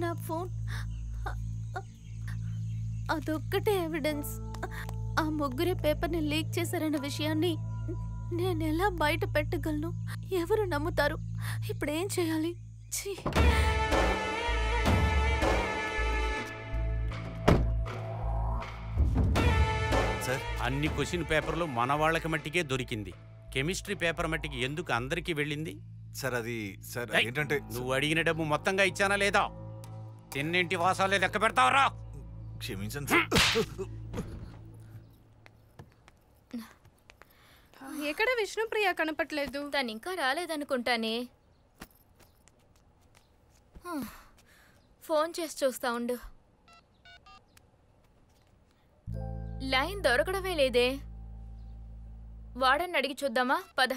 నా ఫోన్ అదొక్కటే ఎవిడెన్స్. ఆ ముగ్గురే పేపర్ని లీక్ చేశారన్న విషయాన్ని నేను ఎలా బయట పెట్టగలను? ఎవరు నమ్ముతారు? ఇప్పుడేం చేయాలి? సార్, అన్ని క్వశ్చన్ పేపర్లు మన వాళ్ళకి మట్టికే దొరికింది. కెమిస్ట్రీ పేపర్ మట్టికి ఎందుకు అందరికీ వెళ్ళింది? సార్ అది సార్ ఏంటంటే నువ్వు అడిగిన డబ్బు మొత్తంగా ఇచ్చానా లేదా? తిన్నింటి వాసాలే లెక్క పెడతావరా? క్షమించండి సార్. ఎక్కడ విష్ణుప్రియ కనపట్లేదు? తను ఇంకా రాలేదనుకుంటానే. ఫోన్ చేసి చూస్తా ఉండు. లైన్ దొరకడమే లేదే. వాడని అడిగి చూద్దామా? పద.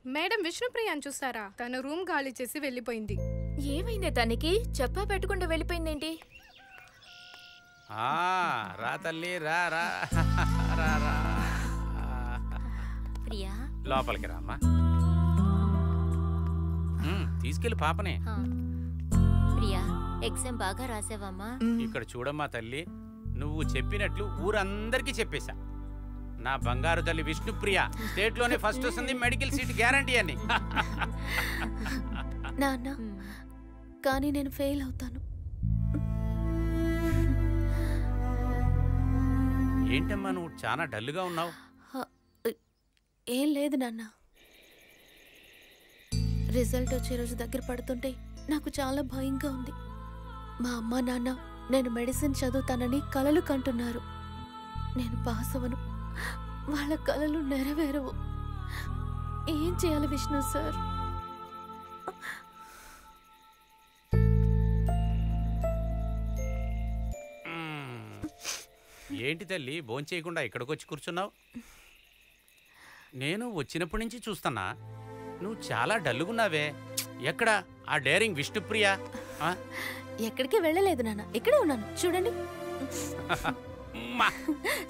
మేడం విష్ణుప్రియని చూసారా? తన రూమ్ ఖాళీ చేసి వెళ్ళిపోయింది. ఏమైంది తనకి? చెప్పా పెట్టకుండా వెళ్ళిపోయిందేంటి? రా తల్లి, రా రా రా రా. ప్రియా లోపలికి రామ్మా. తీసుకెళ్ళి పాపనే. ప్రియా ఎగ్జామ్ బాగా రాసావమ్మా? ఇక్కడ చూడమ్మా తల్లి, నువ్వు చెప్పినట్లు ఊరందరికీ చెప్పేశా. నా బంగారు తల్లి విష్ణుప్రియ స్టేట్ లోనే ఫస్ట్ వస్తుంది, మెడికల్ సీట్ గ్యారంటీ అని. నాన్న, కానీ నేను ఫెయిల్ అవుతాను. ఏంటమ్మా నువ్వు చాలా డల్గా ఉన్నావు? ఏం లేదు నాన్న. రిజల్ట్ వచ్చే రోజు దగ్గర పడుతుంటే నాకు చాలా భయంగా ఉంది. మా అమ్మ నాన్న నేను మెడిసిన్ చదువుతానని కలలు కంటున్నారు. నేను పాస్ అవ్వను, వాళ్ళ కలలు నెరవేరవు. ఏం చేయాలి విష్ణు సార్? ఏంటి తల్లి భోంచేయకుండా ఇక్కడికి వచ్చి కూర్చున్నావు? నేను వచ్చినప్పటి నుంచి చూస్తున్నా, నువ్వు చాలా డల్లుగున్నావే. ఎక్కడ ఆ డేరింగ్ విష్ణుప్రియ? ఎక్కడికి వెళ్ళలేదు నాన్న, ఇక్కడే ఉన్నాను చూడండి.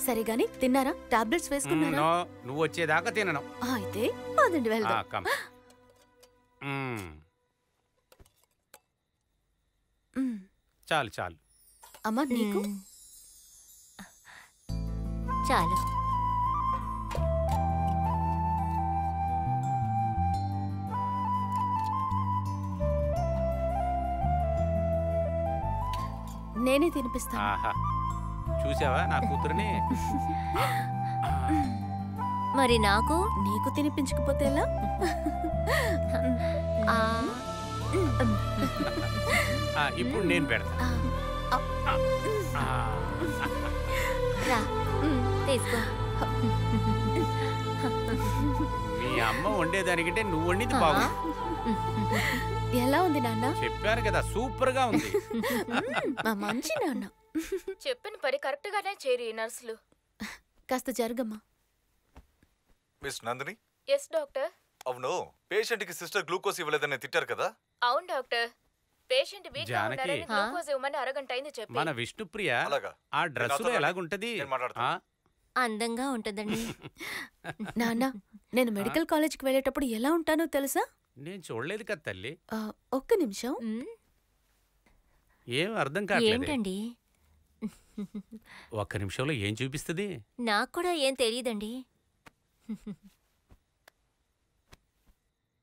సరే గాని తిన్నారా? టాబ్లెట్స్ వేసుకున్నారా? నువ్వు వచ్చేదాకా తినను. అయితే పదండి వెళ్దాం. చాలు చాలు అమ్మా, నీకు చాలు. నేనే తినిపిస్తాను. చూసావా నా కూతురుని? మరి నాకు? నీకు తినిపించకపోతే ఎలా? ఇప్పుడు నేను పెడతా. తీసుకో. మీ అమ్మ వండేదానికంటే నువ్వు వండింది బాగుంది. ఎలా ఉంది నాన్న? చెప్పాను కదా, సూపర్ గా ఉంది. మంచి నాన్న. చెప్పిన పని కరెక్ట్ గానే చేరి నర్సులు. కాస్త జరగమ్మా. మిస్ నందిని? Yes doctor. అవును, పేషెంట్ కి సిస్టర్ గ్లూకోజ్ ఇవ్వలేదని తిట్టారు కదా? అవును డాక్టర్. పేషెంట్ వీక్ గా ఉన్నారని గ్లూకోజ్ ఇవ్వమని అరగంట అయింది చెప్పి. మన విష్ణుప్రియ ఆ డ్రెస్ లో ఎలాగుంటది? అందంగా ఉంటదండి. నాన్న, నేను మెడికల్ కాలేజ్కి వెళ్ళేటప్పుడు ఎలా ఉంటానో తెలుసా? నేను చూడలేదు కదా తల్లి. ఒక్క నిమిషం. ఏం అర్థం కావట్లేదు. ఏంటండి? ఒక్క నిమిషంలో ఏం చూపిస్తుంది? నాకు కూడా ఏం తెలియదండి.